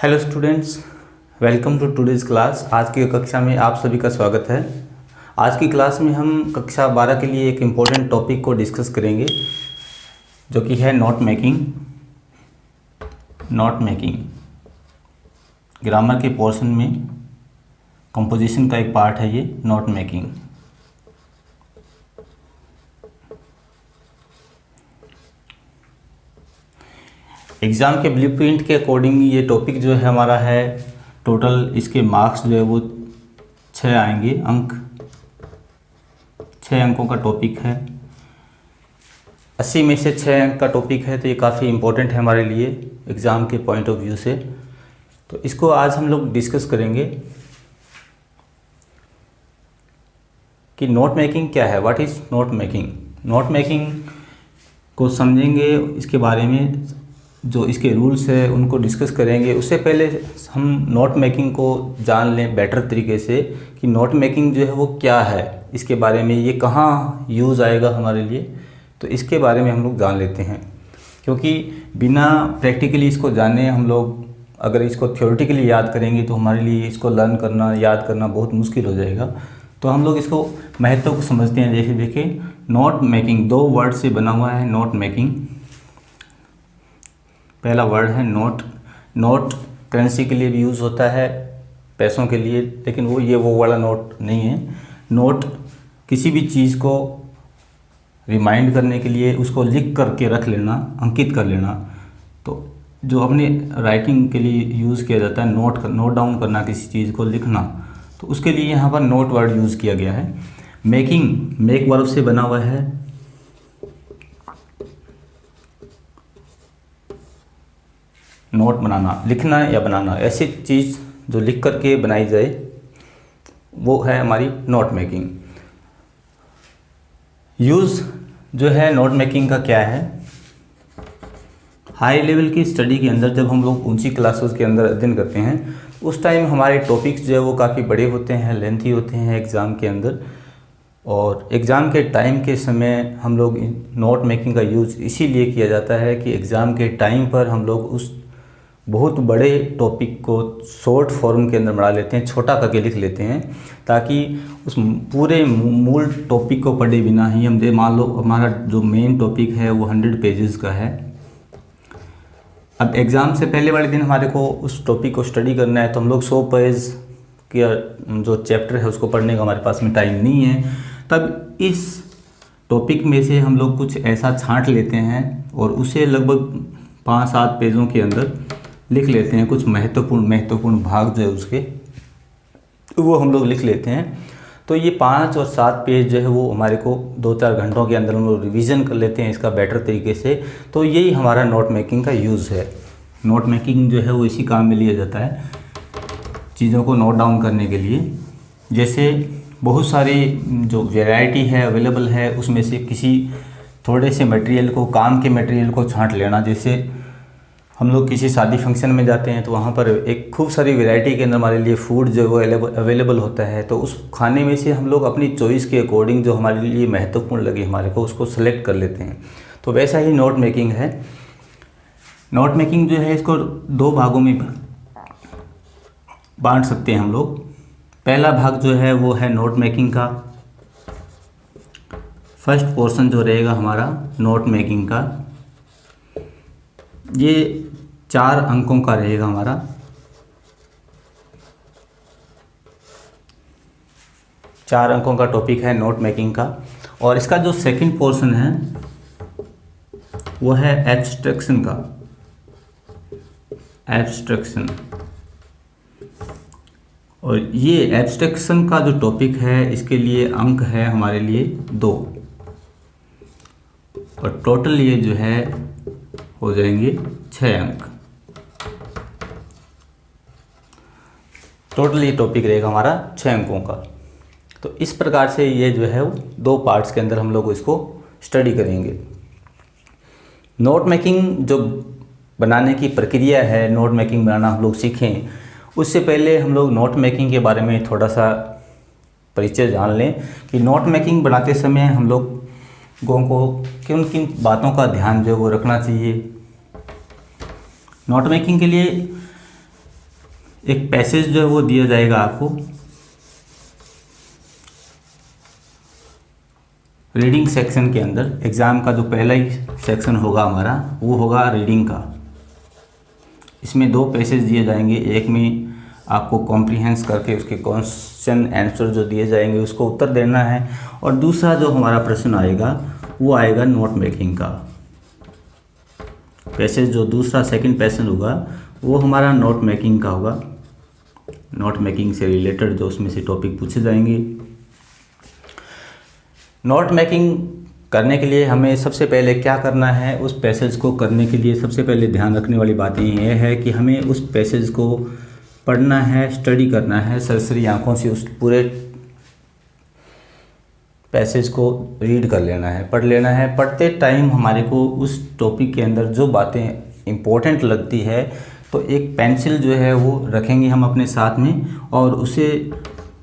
Hello students, welcome to today's class. आज की कक्षा में आप सभी का स्वागत है। आज की क्लास में हम कक्षा 12 के लिए एक इम्पोर्टेंट टॉपिक को डिस्कस करेंगे जो कि है नोट मेकिंग। ग्रामर के पोर्शन में कंपोजिशन का एक पार्ट है ये नोट मेकिंग। एग्ज़ाम के ब्लूप्रिंट के अकॉर्डिंग ये टॉपिक जो है हमारा है, टोटल इसके मार्क्स जो है वो 6 आएंगे। 6 अंकों का टॉपिक है। 80 में से 6 अंक का टॉपिक है, तो ये काफ़ी इम्पोर्टेंट है हमारे लिए एग्ज़ाम के पॉइंट ऑफ व्यू से। तो इसको आज हम लोग डिस्कस करेंगे कि नोट मेकिंग क्या है, what is note making. Note making को समझेंगे, इसके बारे में जो इसके रूल्स है उनको डिस्कस करेंगे। उससे पहले हम नोट मेकिंग को जान लें बेटर तरीके से कि नोट मेकिंग जो है वो क्या है, इसके बारे में, ये कहाँ यूज़ आएगा हमारे लिए, तो इसके बारे में हम लोग जान लेते हैं। क्योंकि बिना प्रैक्टिकली इसको जाने हम लोग अगर इसको थ्योरेटिकली याद करेंगे तो हमारे लिए इसको लर्न करना, याद करना बहुत मुश्किल हो जाएगा। तो हम लोग इसको महत्व को समझते हैं। जैसे देखिए, नोट मेकिंग 2 वर्ड से बना हुआ है। नोट मेकिंग, पहला वर्ड है नोट। नोट करेंसी के लिए भी यूज़ होता है, पैसों के लिए, लेकिन वो वाला नोट नहीं है। नोट किसी भी चीज़ को रिमाइंड करने के लिए उसको लिख करके रख लेना, अंकित कर लेना। तो जो अपने राइटिंग के लिए यूज़ किया जाता है, नोट डाउन करना, किसी चीज़ को लिखना, तो उसके लिए यहाँ पर नोट वर्ड यूज़ किया गया है। मेकिंग मेक वर्ब से बना हुआ है। नोट बनाना, लिखना या बनाना, ऐसी चीज़ जो लिख करके बनाई जाए वो है हमारी नोट मेकिंग। यूज़ जो है नोट मेकिंग का क्या है, हाई लेवल की स्टडी के अंदर जब हम लोग ऊंची क्लासेस के अंदर अध्ययन करते हैं उस टाइम हमारे टॉपिक्स जो है वो काफ़ी बड़े होते हैं, लेंथी होते हैं एग्ज़ाम के अंदर। और एग्ज़ाम के टाइम के समय हम लोग नोट मेकिंग का यूज़ इसीलिए किया जाता है कि एग्ज़ाम के टाइम पर हम लोग उस बहुत बड़े टॉपिक को शॉर्ट फॉर्म के अंदर बढ़ा लेते हैं, छोटा करके लिख लेते हैं, ताकि उस पूरे मूल टॉपिक को पढ़े बिना ही हम मान लो हमारा जो मेन टॉपिक है वो 100 पेजेस का है। अब एग्ज़ाम से पहले वाले दिन हमारे को उस टॉपिक को स्टडी करना है, तो हम लोग 100 पेज का जो चैप्टर है उसको पढ़ने का हमारे पास में टाइम नहीं है। तब इस टॉपिक में से हम लोग कुछ ऐसा छांट लेते हैं और उसे लगभग 5-7 पेजों के अंदर लिख लेते हैं। कुछ महत्वपूर्ण भाग जो है उसके वो हम लोग लिख लेते हैं। तो ये 5 और 7 पेज जो है वो हमारे को 2-4 घंटों के अंदर हम लोग रिविज़न कर लेते हैं इसका बेटर तरीके से। तो यही हमारा नोट मेकिंग का यूज़ है। नोट मेकिंग जो है वो इसी काम में लिया जाता है, चीज़ों को नोट डाउन करने के लिए। जैसे बहुत सारी जो वैरायटी है अवेलेबल है, उसमें से किसी थोड़े से मटेरियल को, काम के मटेरियल को छांट लेना। जैसे हम लोग किसी शादी फंक्शन में जाते हैं तो वहाँ पर एक खूब सारी वैरायटी के अंदर हमारे लिए फूड जो है वो अवेलेबल होता है। तो उस खाने में से हम लोग अपनी चॉइस के अकॉर्डिंग जो हमारे लिए महत्वपूर्ण लगे हमारे को, उसको सेलेक्ट कर लेते हैं। तो वैसा ही नोट मेकिंग है। नोट मेकिंग जो है इसको 2 भागों में बांट सकते हैं हम लोग। पहला भाग जो है वो है नोट मेकिंग का, फर्स्ट पोर्शन जो रहेगा हमारा नोट मेकिंग का, ये 4 अंकों का रहेगा हमारा। चार अंकों का टॉपिक है नोट मेकिंग का। और इसका जो सेकंड पोर्शन है वो है एब्स्ट्रैक्शन का। एब्स्ट्रैक्शन, और ये एब्स्ट्रैक्शन का जो टॉपिक है इसके लिए अंक है हमारे लिए 2, और टोटल ये जो है हो जाएंगे 6 अंक। टोटल ये टॉपिक रहेगा हमारा 6 अंकों का। तो इस प्रकार से ये जो है वो 2 पार्ट्स के अंदर हम लोग इसको स्टडी करेंगे। नोट मेकिंग जो बनाने की प्रक्रिया है, नोट मेकिंग बनाना हम लोग सीखें उससे पहले हम लोग नोट मेकिंग के बारे में थोड़ा सा परिचय जान लें कि नोट मेकिंग बनाते समय हम लोगों को किन किन बातों का ध्यान जो है वो रखना चाहिए। नोट मेकिंग के लिए एक पैसेज जो है वो दिया जाएगा आपको रीडिंग सेक्शन के अंदर। एग्ज़ाम का जो पहला ही सेक्शन होगा हमारा वो होगा रीडिंग का। इसमें 2 पैसेज दिए जाएंगे, एक में आपको कॉम्प्रिहेंस करके उसके क्वेश्चन आंसर जो दिए जाएंगे उसको उत्तर देना है, और दूसरा जो हमारा प्रश्न आएगा वो आएगा नोट मेकिंग का पैसेज। जो दूसरा सेकंड पैसेज होगा वो हमारा नोट मेकिंग का होगा। नोट मेकिंग से रिलेटेड जो उसमें से टॉपिक पूछे जाएंगे। नोट मेकिंग करने के लिए हमें सबसे पहले क्या करना है, उस पैसेज को करने के लिए सबसे पहले ध्यान रखने वाली बात ये है कि हमें उस पैसेज को पढ़ना है, स्टडी करना है, सरसरी आंखों से उस पूरे पैसेज को रीड कर लेना है, पढ़ लेना है। पढ़ते टाइम हमारे को उस टॉपिक के अंदर जो बातें इम्पोर्टेंट लगती है तो एक पेंसिल जो है वो रखेंगे हम अपने साथ में, और उसे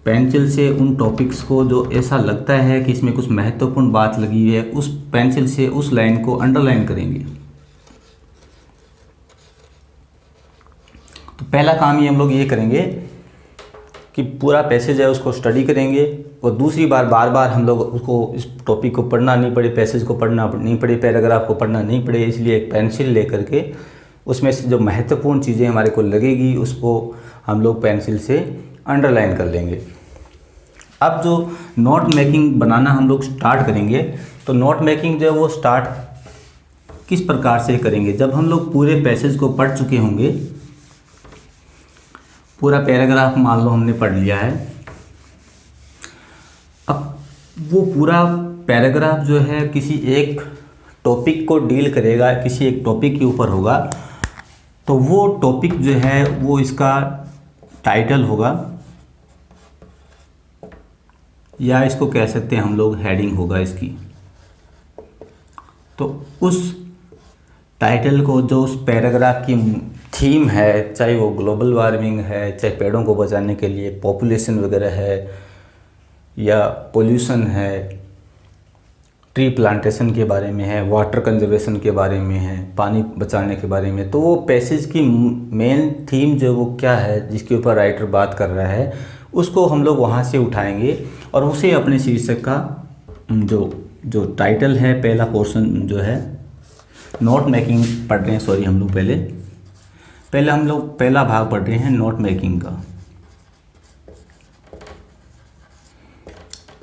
पेंसिल से उन टॉपिक्स को जो ऐसा लगता है कि इसमें कुछ महत्वपूर्ण बात लगी हुई है, उस पेंसिल से उस लाइन को अंडरलाइन करेंगे। तो पहला काम ही हम लोग ये करेंगे कि पूरा पैसेज है उसको स्टडी करेंगे, और दूसरी बार बार हम लोग उसको इस टॉपिक को पढ़ना नहीं पड़े, पैसेज को पढ़ना नहीं पड़े, पैराग्राफ को पढ़ना नहीं पड़े, इसलिए एक पेंसिल लेकर के उसमें से जो महत्वपूर्ण चीज़ें हमारे को लगेगी उसको हम लोग पेंसिल से अंडरलाइन कर लेंगे। अब जो नोट मेकिंग बनाना हम लोग स्टार्ट करेंगे, तो नोट मेकिंग जो है वो स्टार्ट किस प्रकार से करेंगे, जब हम लोग पूरे पैसेज को पढ़ चुके होंगे, पूरा पैराग्राफ मान लो हमने पढ़ लिया है, अब वो पूरा पैराग्राफ जो है किसी एक टॉपिक को डील करेगा, किसी एक टॉपिक के ऊपर होगा, तो वो टॉपिक जो है वो इसका टाइटल होगा, या इसको कह सकते हैं हम लोग हेडिंग होगा इसकी। तो उस टाइटल को, जो उस पैराग्राफ की थीम है, चाहे वो ग्लोबल वार्मिंग है, चाहे पेड़ों को बचाने के लिए पॉपुलेशन वगैरह है, या पोल्यूशन है, ट्री प्लांटेशन के बारे में है, वाटर कंजर्वेशन के बारे में है, पानी बचाने के बारे में, तो वो पैसेज की मेन थीम जो वो क्या है जिसके ऊपर राइटर बात कर रहा है उसको हम लोग वहाँ से उठाएंगे, और उसे अपने शीर्षक का जो टाइटल है, पहला पोर्शन जो है नोट मेकिंग पढ़ रहे हैं, सॉरी हम लोग पहले हम लोग पहला भाग पढ़ रहे हैं नोट मेकिंग का।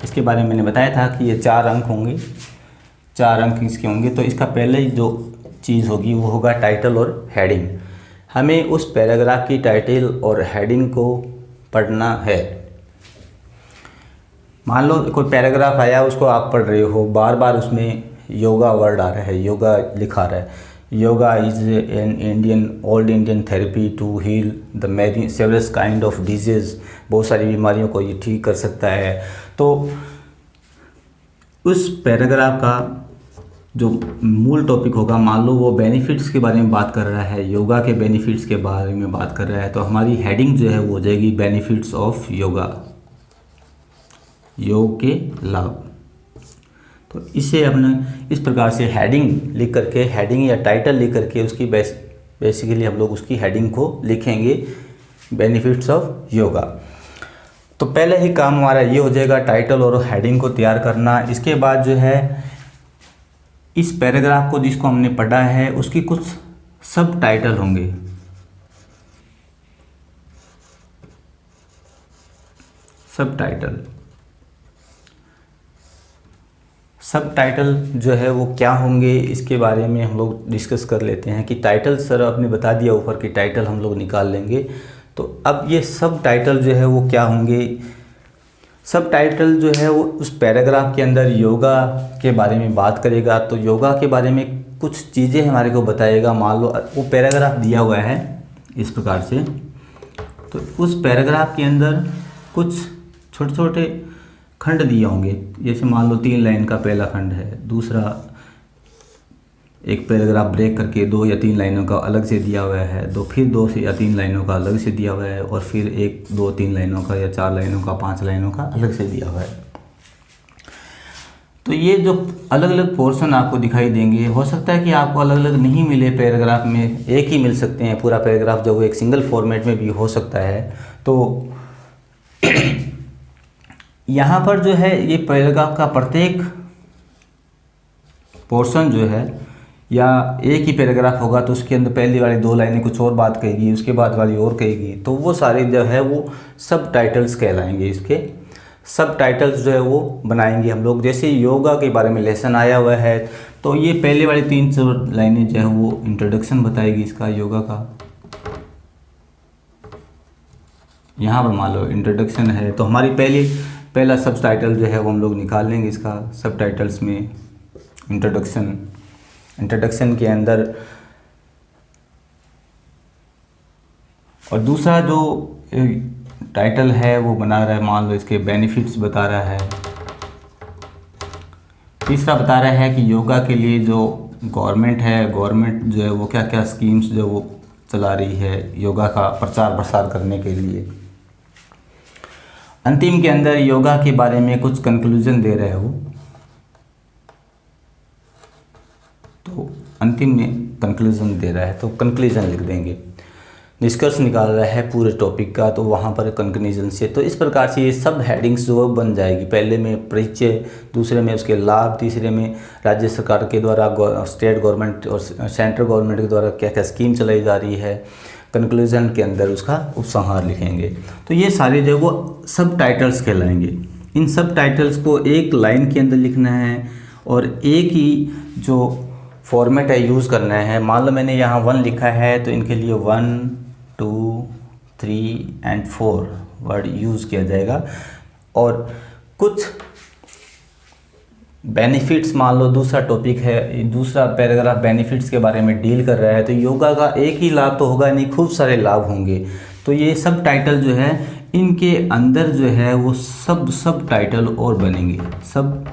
इसके बारे में मैंने बताया था कि ये 4 अंक होंगे, 4 अंक इसके होंगे। तो इसका पहले ही जो चीज़ होगी वो होगा टाइटल और हेडिंग। हमें उस पैराग्राफ की टाइटल और हेडिंग को पढ़ना है। मान लो कोई पैराग्राफ आया, उसको आप पढ़ रहे हो, बार बार उसमें योगा वर्ड आ रहा है, योगा लिखा रहा है, yoga is an old Indian therapy to heal the many severe kind of disease, बहुत सारी बीमारियों को ये ठीक कर सकता है। तो उस पैराग्राफ का जो मूल टॉपिक होगा, मान लो वो बेनिफिट्स के बारे में बात कर रहा है, योगा के बेनिफिट्स के बारे में बात कर रहा है, तो हमारी हेडिंग जो है वो हो जाएगी बेनिफिट्स ऑफ योगा, योग के लाभ। तो इसे हमने इस प्रकार से हेडिंग लिख करके, हेडिंग या टाइटल लिख करके उसकी बेसिकली हम लोग उसकी हेडिंग को लिखेंगे बेनिफिट्स ऑफ योगा। तो पहले ही काम हमारा ये हो जाएगा टाइटल और हेडिंग को तैयार करना। इसके बाद जो है इस पैराग्राफ को जिसको हमने पढ़ा है उसकी कुछ सब टाइटल होंगे। सब टाइटल जो है वो क्या होंगे, इसके बारे में हम लोग डिस्कस कर लेते हैं। कि टाइटल सर आपने बता दिया ऊपर की टाइटल हम लोग निकाल लेंगे, तो अब ये सब टाइटल जो है वो क्या होंगे। सब टाइटल जो है वो उस पैराग्राफ के अंदर योगा के बारे में बात करेगा, तो योगा के बारे में कुछ चीज़ें हमारे को बताएगा। मान लो वो पैराग्राफ दिया हुआ है इस प्रकार से, तो उस पैराग्राफ के अंदर कुछ छोटे छोटे खंड दिए होंगे। जैसे मान लो 3 लाइन का पहला खंड है, दूसरा एक पैराग्राफ ब्रेक करके 2 या 3 लाइनों का अलग से दिया हुआ है, फिर 2 से या 3 लाइनों का अलग से दिया हुआ है, और फिर 1, 2, 3 लाइनों का या 4 लाइनों का, 5 लाइनों का अलग से दिया हुआ है। तो ये जो अलग अलग पोर्शन आपको दिखाई देंगे, हो सकता है कि आपको अलग अलग नहीं मिले पैराग्राफ में, एक ही मिल सकते हैं पूरा पैराग्राफ जो वो एक सिंगल फॉर्मेट में भी हो सकता है। तो यहाँ पर जो है ये पैराग्राफ का प्रत्येक पोर्शन जो है, या एक ही पैराग्राफ होगा तो उसके अंदर पहली वाली 2 लाइनें कुछ और बात कहेगी, उसके बाद वाली और कहेगी, तो वो सारे जो है वो सब टाइटल्स कहलाएंगे। इसके सब टाइटल्स जो है वो बनाएंगे हम लोग। जैसे योगा के बारे में लेसन आया हुआ है तो ये पहले वाली 3 लाइनें जो है वो इंट्रोडक्शन बताएगी इसका, योगा का। यहाँ पर मान लो इंट्रोडक्शन है तो हमारी पहला सब टाइटल जो है वो हम लोग निकाल लेंगे इसका। सब टाइटल्स में इंट्रोडक्शन के अंदर, और दूसरा जो टाइटल है वो बना रहा है, मान लो इसके बेनिफिट्स बता रहा है। तीसरा बता रहा है कि योगा के लिए जो गवर्नमेंट है, गवर्नमेंट जो है वो क्या क्या स्कीम्स जो वो चला रही है योगा का प्रचार प्रसार करने के लिए। अंतिम के अंदर योगा के बारे में कुछ कंक्लूजन दे रहे हो, तो अंतिम में कंक्लूजन दे रहा है तो कंक्लूजन लिख देंगे। निष्कर्ष निकाल रहा है पूरे टॉपिक का, तो वहाँ पर कंक्लूजन से, तो इस प्रकार से ये सब हेडिंग्स जो बन जाएगी। पहले में परिचय, दूसरे में उसके लाभ, तीसरे में राज्य सरकार के द्वारा, स्टेट गवर्नमेंट और सेंट्रल गवर्नमेंट के द्वारा क्या क्या स्कीम चलाई जा रही है, कंक्लूजन के अंदर उसका उपसंहार लिखेंगे। तो ये सारे जो वो सब टाइटल्स कहलाएंगे। इन सब टाइटल्स को एक लाइन के अंदर लिखना है और एक ही जो फॉर्मेट है यूज़ करना है। मान लो मैंने यहाँ 1 लिखा है तो इनके लिए 1, 2, 3 एंड 4 वर्ड यूज़ किया जाएगा। और कुछ बेनिफिट्स, मान लो दूसरा टॉपिक है, दूसरा पैराग्राफ बेनिफिट्स के बारे में डील कर रहा है, तो योगा का एक ही लाभ तो होगा नहीं, खूब सारे लाभ होंगे। तो ये सब टाइटल जो है इनके अंदर जो है वो सब टाइटल और बनेंगे, सब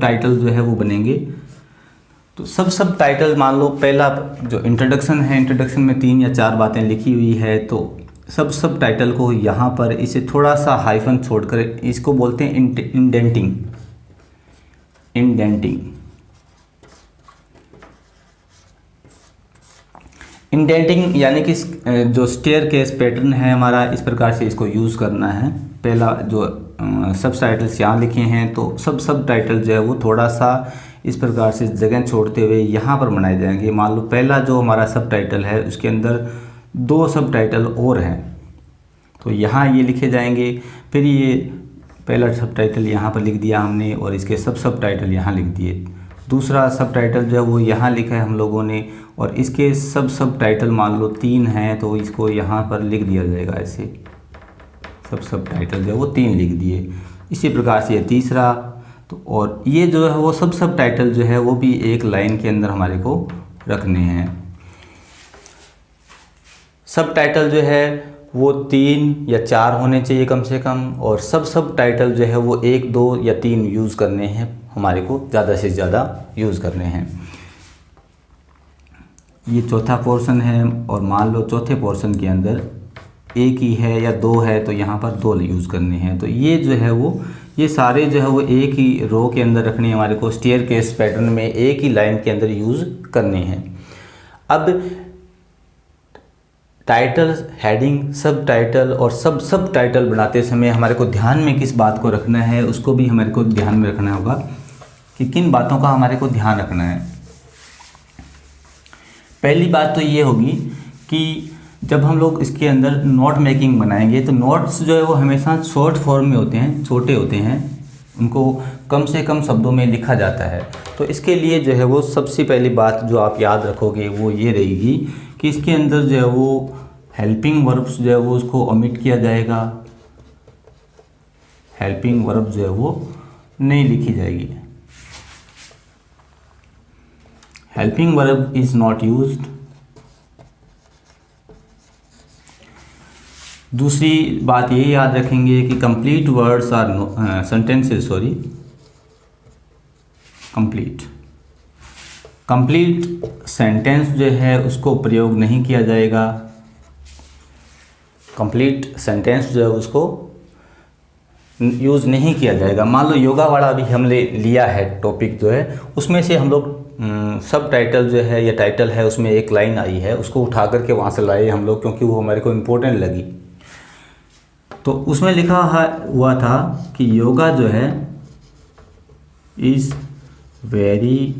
टाइटल जो है वो बनेंगे। तो सब टाइटल, मान लो पहला जो इंट्रोडक्शन है, इंट्रोडक्शन में 3 या 4 बातें लिखी हुई है, तो सब टाइटल को यहाँ पर इसे थोड़ा सा हाइफन छोड़कर इसको बोलते हैं इंडेंटिंग। इंडेंटिंग यानी कि जो स्टेयरकेस पैटर्न है हमारा, इस प्रकार से इसको यूज़ करना है। पहला जो सब टाइटल्स यहाँ लिखे हैं तो सब टाइटल जो है वो थोड़ा सा इस प्रकार से जगह छोड़ते हुए यहाँ पर बनाए जाएंगे। मान लो पहला जो हमारा सब टाइटल है उसके अंदर 2 सब टाइटल और हैं, तो यहाँ ये लिखे जाएंगे। फिर ये पहला सब टाइटल यहाँ पर लिख दिया हमने और इसके सब टाइटल यहाँ लिख दिए। दूसरा सब टाइटल जो है वो यहाँ लिखा है हम लोगों ने, और इसके सब टाइटल मान लो 3 हैं तो इसको यहाँ पर लिख दिया जाएगा ऐसे। सब टाइटल जो है वो 3 लिख दिए। इसी प्रकार से ये तीसरा, तो और ये जो है वो सब टाइटल जो है वो भी एक लाइन के अंदर हमारे को रखने हैं। सब टाइटल जो है वो 3 या 4 होने चाहिए कम से कम, और सब टाइटल जो है वो 1, 2 या 3 यूज़ करने हैं हमारे को, ज़्यादा से ज़्यादा यूज़ करने हैं। ये चौथा पोर्शन है और मान लो चौथे पोर्शन के अंदर 1 ही है या 2 है तो यहाँ पर 2 यूज़ करने हैं। तो ये जो है वो ये सारे जो है वो एक ही रो के अंदर रखने हैं हमारे को, स्टेयरकेस पैटर्न में एक ही लाइन के अंदर यूज़ करने हैं। अब टाइटल, हेडिंग, सब टाइटल और सब टाइटल बनाते समय हमारे को ध्यान में किस बात को रखना है उसको भी हमारे को ध्यान में रखना होगा कि किन बातों का हमारे को ध्यान रखना है। पहली बात तो ये होगी कि जब हम लोग इसके अंदर नोट मेकिंग बनाएंगे तो नोट्स जो है वो हमेशा शॉर्ट फॉर्म में होते हैं, छोटे होते हैं, उनको कम से कम शब्दों में लिखा जाता है। तो इसके लिए जो है वो सबसे पहली बात जो आप याद रखोगे वो ये रहेगी कि इसके अंदर जो है वो हेल्पिंग वर्ब्स जो है वो उसको ओमिट किया जाएगा। हेल्पिंग वर्ब जो है वो नहीं लिखी जाएगी। Helping verb is not used. दूसरी बात ये याद रखेंगे कि complete words are sentences, complete sentence जो है उसको प्रयोग नहीं किया जाएगा। कंप्लीट सेंटेंस जो है उसको यूज़ नहीं किया जाएगा। मान लो योगा वाला भी हमने लिया है टॉपिक जो है, उसमें से हम लोग सब टाइटल जो है या टाइटल है उसमें एक लाइन आई है, उसको उठा करके वहाँ से लाए हम लोग, क्योंकि वो हमारे को इम्पोर्टेंट लगी। तो उसमें लिखा हुआ था कि योगा जो है is very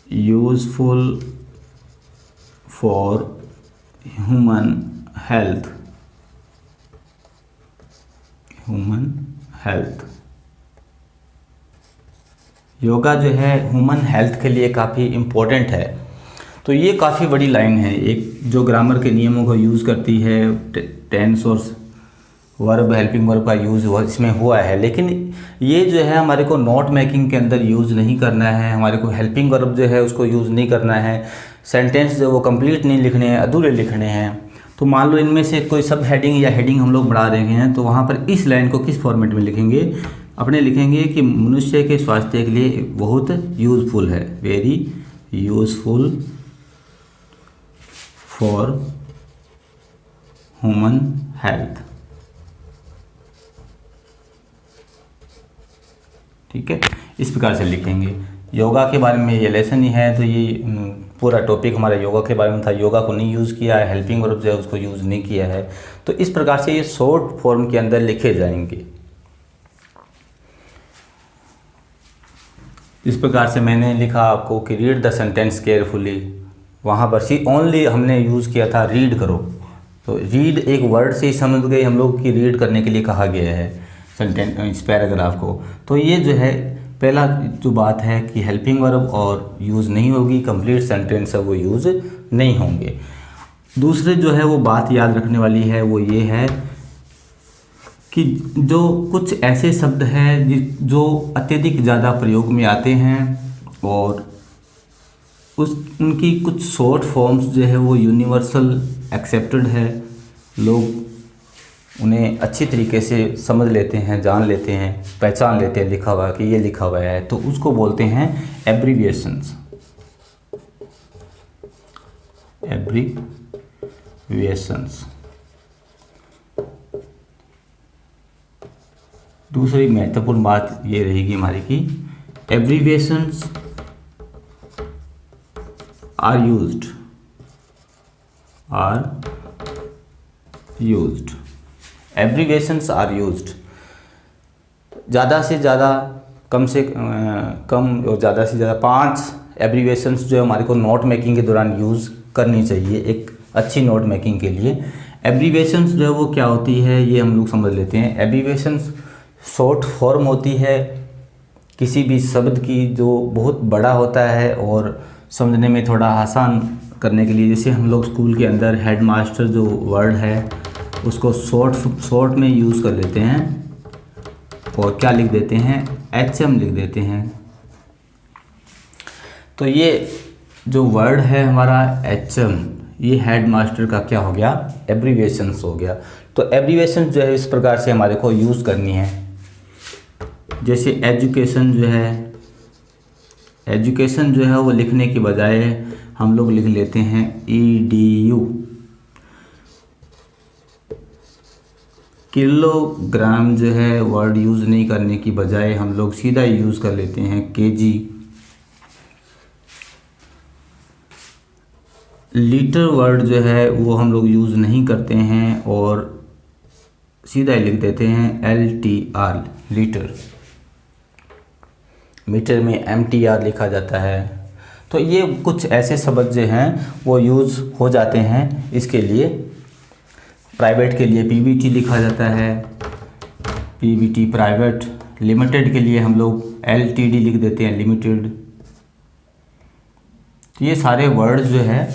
useful for human health. Yoga जो है ह्यूमन हेल्थ के लिए काफ़ी इम्पोर्टेंट है। तो ये काफ़ी बड़ी लाइन है, एक जो ग्रामर के नियमों को यूज़ करती है, टेंस और वर्ब, हेल्पिंग वर्ब का यूज़ इसमें हुआ है। लेकिन ये जो है हमारे को नोट मेकिंग के अंदर यूज़ नहीं करना है, हमारे को हेल्पिंग वर्ब जो है उसको यूज़ नहीं करना है, सेंटेंस जो वो कंप्लीट नहीं लिखने हैं, अधूरे लिखने हैं। तो मान लो इनमें से कोई सब हेडिंग या हेडिंग हम लोग बढ़ा रहे हैं, तो वहाँ पर इस लाइन को किस फॉर्मेट में लिखेंगे, अपने लिखेंगे कि मनुष्य के स्वास्थ्य के लिए बहुत यूज़फुल है, very useful for human health. ठीक है, इस प्रकार से लिखेंगे। योगा के बारे में ये लेसन ही है, तो ये पूरा टॉपिक हमारा योगा के बारे में था। योगा को नहीं यूज़ किया है, हेल्पिंग वर्ब जो है उसको यूज़ नहीं किया है। तो इस प्रकार से ये शॉर्ट फॉर्म के अंदर लिखे जाएंगे। इस प्रकार से मैंने लिखा आपको कि रीड द सेंटेंस केयरफुली, वहाँ पर ओनली हमने यूज़ किया था रीड करो। तो रीड एक वर्ड से ही समझ गए हम लोग कि रीड करने के लिए कहा गया है सेंटेंस, इस पैराग्राफ को। तो ये जो है पहला जो बात है कि हेल्पिंग वर्ब और यूज़ नहीं होगी, कंप्लीट सेंटेंस है वो यूज़ नहीं होंगे। दूसरे जो है वो बात याद रखने वाली है, वो ये है कि जो कुछ ऐसे शब्द हैं जो अत्यधिक ज़्यादा प्रयोग में आते हैं और उनकी कुछ शॉर्ट फॉर्म्स जो है वो यूनिवर्सल एक्सेप्टेड है, लोग उन्हें अच्छी तरीके से समझ लेते हैं, जान लेते हैं, पहचान लेते हैं लिखा हुआ कि ये लिखा हुआ है, तो उसको बोलते हैं एब्रीविएशंस। एब्रीविएशंस। दूसरी महत्वपूर्ण बात ये रहेगी हमारी कि abbreviations are used. Abbreviations are used. ज़्यादा से ज़्यादा कम से कम और ज़्यादा से ज़्यादा 5 एब्रीविएशंस जो है हमारे को नोट मेकिंग के दौरान यूज़ करनी चाहिए, एक अच्छी नोट मेकिंग के लिए। एब्रीविएशंस जो है वो क्या होती है ये हम लोग समझ लेते हैं। एब्रीविएशंस शॉर्ट फॉर्म होती है किसी भी शब्द की जो बहुत बड़ा होता है और समझने में थोड़ा आसान करने के लिए। जैसे हम लोग स्कूल के अंदर हेडमास्टर जो वर्ड है उसको शॉर्ट में यूज़ कर लेते हैं और क्या लिख देते हैं, HM लिख देते हैं। तो ये जो वर्ड है हमारा HM, ये हेडमास्टर का क्या हो गया, एब्रीविएशंस हो गया। तो एब्रीविएशंस जो है इस प्रकार से हमारे को यूज़ करनी है। जैसे एजुकेशन जो है वो लिखने की बजाय हम लोग लिख लेते हैं EDU। किलोग्राम जो है वर्ड यूज़ नहीं करने की बजाय हम लोग सीधा यूज़ कर लेते हैं KG। लीटर वर्ड जो है वो हम लोग यूज़ नहीं करते हैं और सीधा लिख देते हैं LTR, लीटर। मीटर में MTR लिखा जाता है। तो ये कुछ ऐसे शब्द जो हैं वो यूज़ हो जाते हैं। इसके लिए प्राइवेट के लिए PBT लिखा जाता है, PBT प्राइवेट। लिमिटेड के लिए हम लोग LTD लिख देते हैं, लिमिटेड। तो ये सारे वर्ड जो है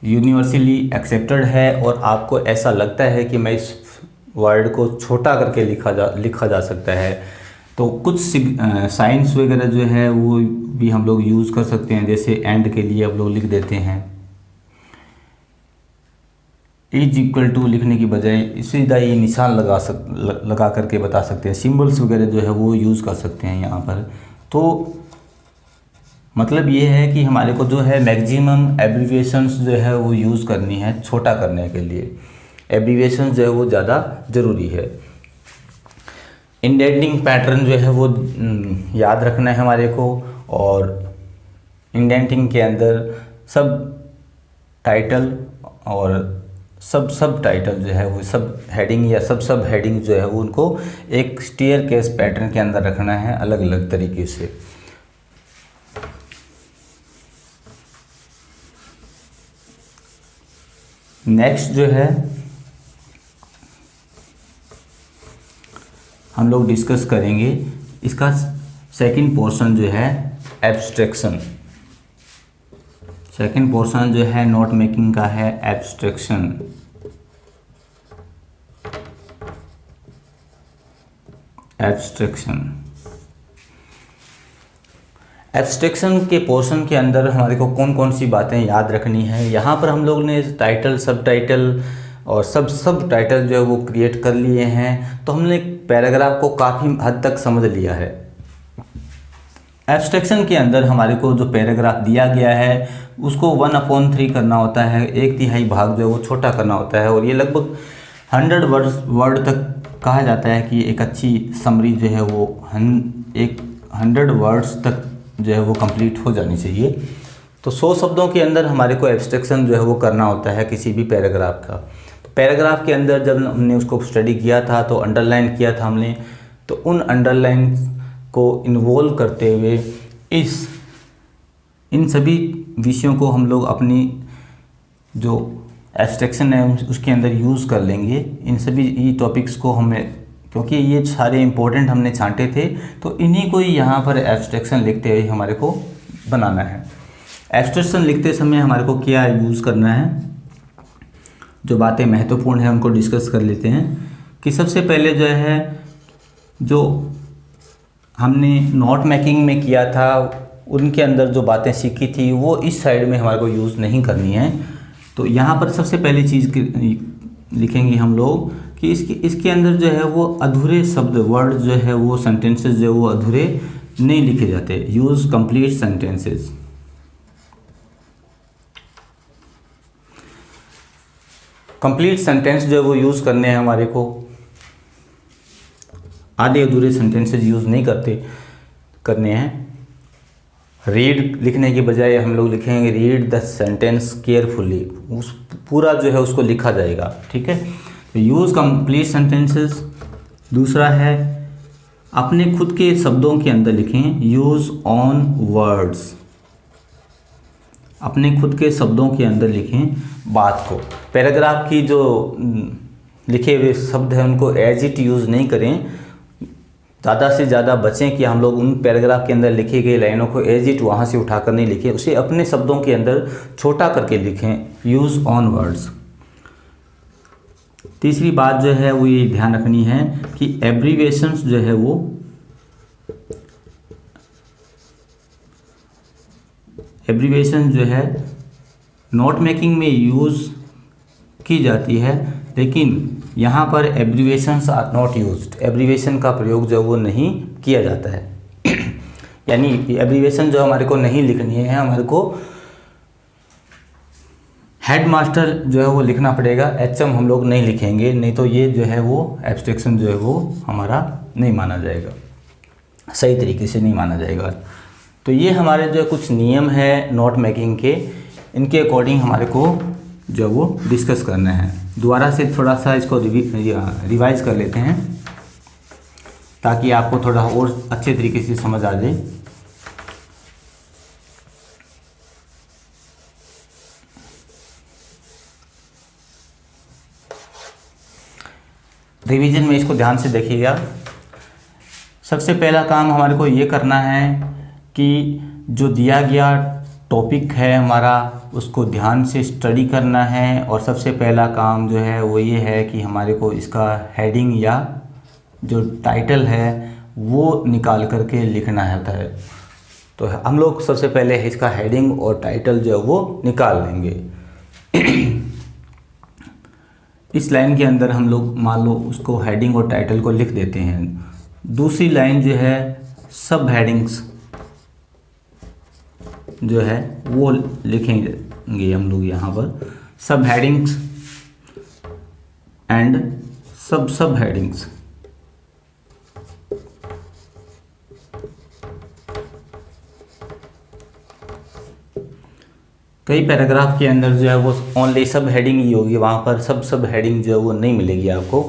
यूनिवर्सली एक्सेप्टेड है और आपको ऐसा लगता है कि मैं इस वर्ड को छोटा करके लिखा जा सकता है। तो कुछ साइंस वगैरह जो है वो भी हम लोग यूज़ कर सकते हैं। जैसे एंड के लिए हम लोग लिख देते हैं =, लिखने की बजाय सीधा ये निशान लगा करके बता सकते हैं। सिंबल्स वगैरह जो है वो यूज़ कर सकते हैं यहाँ पर। तो मतलब ये है कि हमारे को जो है मैक्सिमम एब्रीविएशंस जो है वो यूज़ करनी है छोटा करने के लिए। एब्रीविएशन जो है वो ज़्यादा ज़रूरी है। इंडेंटिंग पैटर्न जो है वो याद रखना है हमारे को, और इंडेंटिंग के अंदर सब टाइटल और सब टाइटल जो है वो सब हेडिंग या सब हेडिंग जो है वो उनको एक स्टेयरकेस पैटर्न के अंदर रखना है अलग अलग तरीके से। नेक्स्ट जो है हम लोग डिस्कस करेंगे इसका सेकंड पोर्शन जो है एब्स्ट्रैक्शन। सेकंड पोर्शन जो है नोट मेकिंग का है एब्स्ट्रैक्शन। एब्स्ट्रैक्शन के पोर्शन के अंदर हमारे को कौन कौन सी बातें याद रखनी है। यहाँ पर हम लोग ने टाइटल, सब टाइटल और सब टाइटल जो है वो क्रिएट कर लिए हैं, तो हमने पैराग्राफ को काफ़ी हद तक समझ लिया है। एब्स्ट्रैक्शन के अंदर हमारे को जो पैराग्राफ दिया गया है उसको 1/3 करना होता है, 1/3 भाग जो है वो छोटा करना होता है, और ये लगभग 100 वर्ड तक कहा जाता है कि एक अच्छी समरी जो है वो 100 वर्ड्स तक जो है वो कंप्लीट हो जानी चाहिए। तो 100 शब्दों के अंदर हमारे को एब्स्ट्रैक्शन जो है वो करना होता है किसी भी पैराग्राफ का। तो पैराग्राफ के अंदर जब हमने उसको स्टडी किया था तो अंडरलाइन किया था हमने, तो उन अंडरलाइन को इन्वॉल्व करते हुए इन सभी विषयों को हम लोग अपनी जो एब्स्ट्रैक्शन है उसके अंदर यूज़ कर लेंगे। इन सभी टॉपिक्स को हमें, क्योंकि ये सारे इम्पोर्टेंट हमने छांटे थे, तो इन्हीं को ही यहाँ पर एब्स्ट्रैक्शन लिखते हुए हमारे को बनाना है। एब्स्ट्रैक्शन लिखते समय हमारे को क्या यूज़ करना है, जो बातें महत्वपूर्ण हैं उनको डिस्कस कर लेते हैं। कि सबसे पहले जो है जो हमने नोट मेकिंग में किया था उनके अंदर जो बातें सीखी थी वो इस साइड में हमारे को यूज़ नहीं करनी है। तो यहाँ पर सबसे पहली चीज़ लिखेंगे हम लोग कि इसके अंदर जो है वो अधूरे शब्द, वर्ड जो है वो सेंटेंसेस जो है वो अधूरे नहीं लिखे जाते। Use complete sentences. Complete sentence जो है वो यूज़ करने हैं हमारे को, आधे अधूरे सेंटेंसेस यूज़ नहीं करने हैं। रीड लिखने के बजाय हम लोग लिखेंगे रीड द सेंटेंस केयरफुली, उस पूरा जो है उसको लिखा जाएगा, ठीक है। तो यूज़ कंप्लीट सेंटेंसेस। दूसरा है अपने खुद के शब्दों के अंदर लिखें, यूज़ ऑन वर्ड्स। अपने खुद के शब्दों के अंदर लिखें बात को। पैराग्राफ की जो लिखे हुए शब्द हैं उनको एज इट यूज़ नहीं करें, ज़्यादा से ज़्यादा बचें कि हम लोग उन पैराग्राफ के अंदर लिखी गई लाइनों को एज इट वहाँ से उठाकर नहीं लिखें, उसे अपने शब्दों के अंदर छोटा करके लिखें, यूज़ ऑन वर्ड्स। तीसरी बात जो है वो ये ध्यान रखनी है कि एब्रीविएशंस जो है वो एब्रीविएशन जो है नोट मेकिंग में यूज़ की जाती है, लेकिन यहाँ पर abbreviations are not used. Abbreviation का प्रयोग जो वो नहीं किया जाता है। यानी एब्रीविएशन जो हमारे को नहीं लिखनी है, हमारे को हेडमास्टर जो है वो लिखना पड़ेगा, एचएम हम लोग नहीं लिखेंगे, नहीं तो ये जो है वो एब्स्ट्रैक्शन जो है वो हमारा नहीं माना जाएगा, सही तरीके से नहीं माना जाएगा। तो ये हमारे जो कुछ नियम है नोट मेकिंग के, इनके अकॉर्डिंग हमारे को जो वो डिस्कस करना है। दोबारा से थोड़ा सा इसको रिवाइज कर लेते हैं ताकि आपको थोड़ा और अच्छे तरीके से समझ आ जाए। रिवीजन में इसको ध्यान से देखिएगा। सबसे पहला काम हमारे को ये करना है कि जो दिया गया टॉपिक है हमारा उसको ध्यान से स्टडी करना है, और सबसे पहला काम जो है वो ये है कि हमारे को इसका हेडिंग या जो टाइटल है वो निकाल करके लिखना होता है। तो हम लोग सबसे पहले इसका हेडिंग और टाइटल जो है वो निकाल लेंगे। इस लाइन के अंदर हम लोग मान लो उसको हेडिंग और टाइटल को लिख देते हैं। दूसरी लाइन जो है सब हेडिंग्स जो है वो लिखेंगे हम लोग यहाँ पर। सब हेडिंग्स एंड सब हेडिंग्स। कई पैराग्राफ के अंदर जो है वो ओनली सब हेडिंग ही होगी, वहाँ पर सब हेडिंग जो है वो नहीं मिलेगी आपको।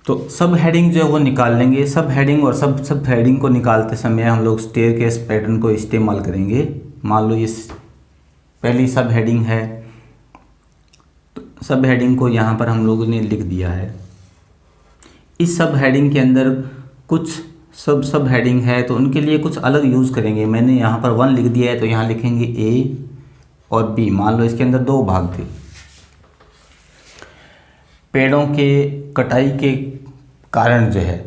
तो सब हेडिंग जो है वो निकाल लेंगे। सब हेडिंग और सब हेडिंग को निकालते समय हम लोग स्टेयरकेस पैटर्न को इस्तेमाल करेंगे। मान लो ये पहली सब हेडिंग है, तो सब हेडिंग को यहाँ पर हम लोगों ने लिख दिया है। इस सब हेडिंग के अंदर कुछ सब हेडिंग है तो उनके लिए कुछ अलग यूज़ करेंगे। मैंने यहाँ पर 1 लिख दिया है तो यहाँ लिखेंगे ए और बी। मान लो इसके अंदर 2 भाग थे। पेड़ों के कटाई के कारण जो है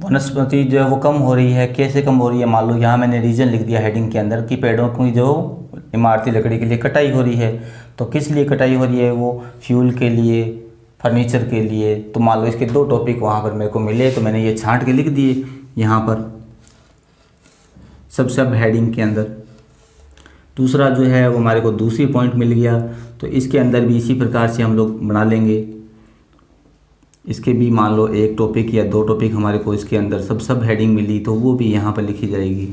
वनस्पति जो है वो कम हो रही है। कैसे कम हो रही है? मान लो यहाँ मैंने रीजन लिख दिया हेडिंग के अंदर कि पेड़ों की जो इमारती लकड़ी के लिए कटाई हो रही है। तो किस लिए कटाई हो रही है? वो फ्यूल के लिए, फर्नीचर के लिए। तो मान लो इसके 2 टॉपिक वहाँ पर मेरे को मिले तो मैंने ये छांट के लिख दिए यहाँ पर सब हेडिंग के अंदर। दूसरा जो है वो हमारे को दूसरी पॉइंट मिल गया तो इसके अंदर भी इसी प्रकार से हम लोग बना लेंगे। इसके भी मान लो 1 टॉपिक या 2 टॉपिक हमारे को इसके अंदर सब हेडिंग मिली तो वो भी यहाँ पर लिखी जाएगी।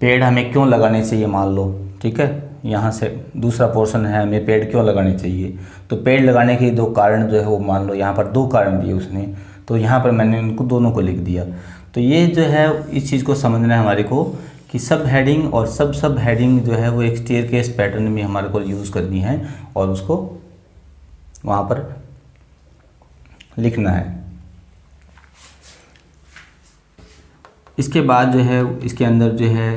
पेड़ हमें क्यों लगाने चाहिए मान लो, ठीक है। यहाँ से दूसरा पोर्शन है हमें पेड़ क्यों लगाने चाहिए। तो पेड़ लगाने के 2 कारण जो है वो मान लो यहाँ पर 2 कारण दिए उसने, तो यहाँ पर मैंने उनको दोनों को लिख दिया। तो ये जो है इस चीज़ को समझना है हमारे को कि सब हेडिंग और सब हेडिंग जो है वो एक स्टेयरकेस पैटर्न में हमारे को यूज़ करनी है और उसको वहाँ पर लिखना है। इसके बाद जो है इसके अंदर जो है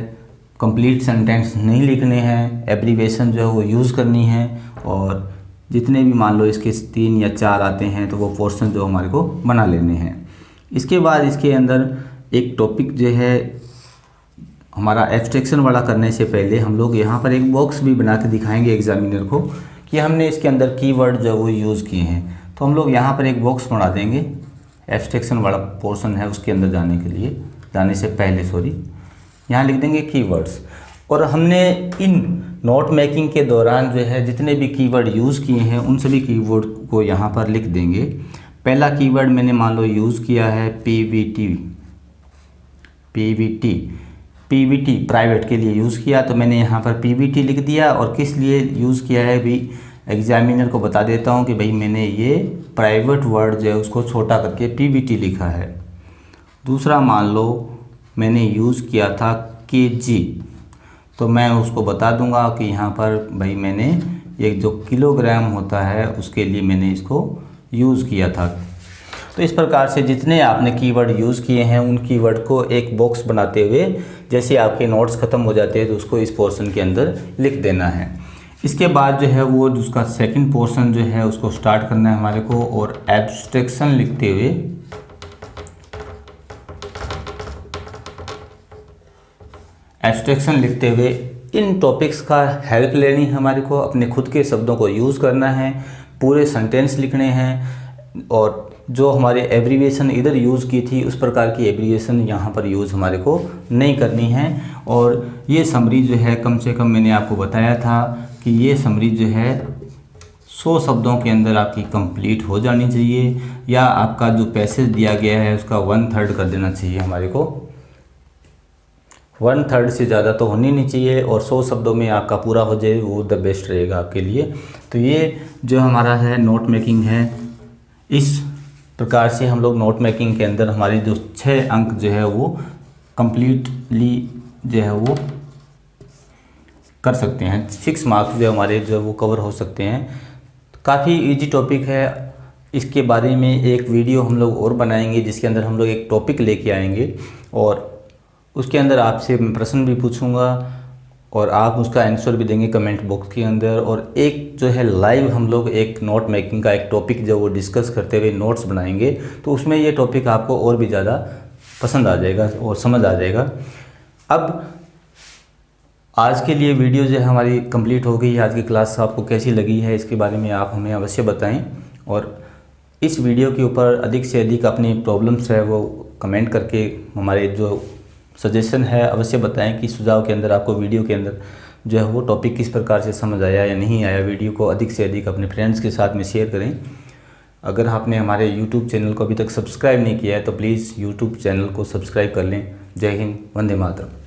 कंप्लीट सेंटेंस नहीं लिखने हैं, एब्रीविएशन जो है वो यूज़ करनी है। और जितने भी मान लो इसके 3 या 4 आते हैं तो वो पोर्शन जो हमारे को बना लेने हैं। इसके बाद इसके अंदर एक टॉपिक जो है हमारा एब्स्ट्रैक्शन वाला करने से पहले हम लोग यहाँ पर एक बॉक्स भी बना के दिखाएंगे एग्जामिनर को कि हमने इसके अंदर कीवर्ड जो है वो यूज़ किए हैं। तो हम लोग यहाँ पर एक बॉक्स बना देंगे एब्स्ट्रैक्शन वाला पोर्शन है उसके अंदर जाने से पहले यहाँ लिख देंगे कीवर्ड्स। और हमने इन नोट मेकिंग के दौरान जो है जितने भी कीवर्ड यूज़ किए हैं उन सभी कीवर्ड को यहाँ पर लिख देंगे। पहला कीवर्ड मैंने मान लो यूज़ किया है पीवीटी प्राइवेट के लिए यूज़ किया तो मैंने यहाँ पर पीवीटी लिख दिया। और किस लिए यूज़ किया है भी एग्जामिनर को बता देता हूँ कि भाई मैंने ये प्राइवेट वर्ड जो है उसको छोटा करके पीवीटी लिखा है। दूसरा मान लो मैंने यूज़ किया था केजी तो मैं उसको बता दूंगा कि यहाँ पर भाई मैंने ये जो किलोग्राम होता है उसके लिए मैंने इसको यूज़ किया था। तो इस प्रकार से जितने आपने कीवर्ड यूज़ किए हैं उन कीवर्ड को एक बॉक्स बनाते हुए जैसे आपके नोट्स ख़त्म हो जाते हैं तो उसको इस पोर्शन के अंदर लिख देना है। इसके बाद जो है वो उसका सेकंड पोर्शन जो है उसको स्टार्ट करना है हमारे को। और एब्स्ट्रैक्शन लिखते हुए इन टॉपिक्स का हेल्प लेनी है हमारे को, अपने खुद के शब्दों को यूज़ करना है, पूरे सेंटेंस लिखने हैं। और जो हमारे एब्रीविएशन इधर यूज़ की थी उस प्रकार की एब्रीविएशन यहाँ पर यूज़ हमारे को नहीं करनी है। और ये समरी जो है कम से कम मैंने आपको बताया था कि ये समरी जो है 100 शब्दों के अंदर आपकी कंप्लीट हो जानी चाहिए, या आपका जो पैसेज दिया गया है उसका 1/3 कर देना चाहिए हमारे को। 1/3 से ज़्यादा तो होनी नहीं चाहिए और 100 शब्दों में आपका पूरा हो जाए वो द बेस्ट रहेगा आपके लिए। तो ये जो हमारा है नोट मेकिंग है, इस प्रकार से हम लोग नोट मेकिंग के अंदर हमारी जो 6 अंक जो है वो कंप्लीटली जो है वो कर सकते हैं। 6 मार्क्स जो हमारे जो वो कवर हो सकते हैं। काफ़ी इजी टॉपिक है। इसके बारे में एक वीडियो हम लोग और बनाएंगे जिसके अंदर हम लोग एक टॉपिक लेके आएंगे और उसके अंदर आपसे प्रश्न भी पूछूंगा और आप उसका आंसर भी देंगे कमेंट बॉक्स के अंदर। और एक जो है लाइव हम लोग एक नोट मेकिंग का एक टॉपिक जो वो डिस्कस करते हुए नोट्स बनाएंगे तो उसमें ये टॉपिक आपको और भी ज़्यादा पसंद आ जाएगा और समझ आ जाएगा। अब आज के लिए वीडियो जो है हमारी कंप्लीट हो गई। आज की क्लास आपको कैसी लगी है इसके बारे में आप हमें अवश्य बताएं। और इस वीडियो के ऊपर अधिक से अधिक अपनी प्रॉब्लम्स है वो कमेंट करके हमारे जो सजेशन है अवश्य बताएं कि सुझाव के अंदर आपको वीडियो के अंदर जो है वो टॉपिक किस प्रकार से समझ आया या नहीं आया। वीडियो को अधिक से अधिक अपने फ्रेंड्स के साथ में शेयर करें। अगर आपने हमारे YouTube चैनल को अभी तक सब्सक्राइब नहीं किया है तो प्लीज़ YouTube चैनल को सब्सक्राइब कर लें। जय हिंद, वंदे मातरम।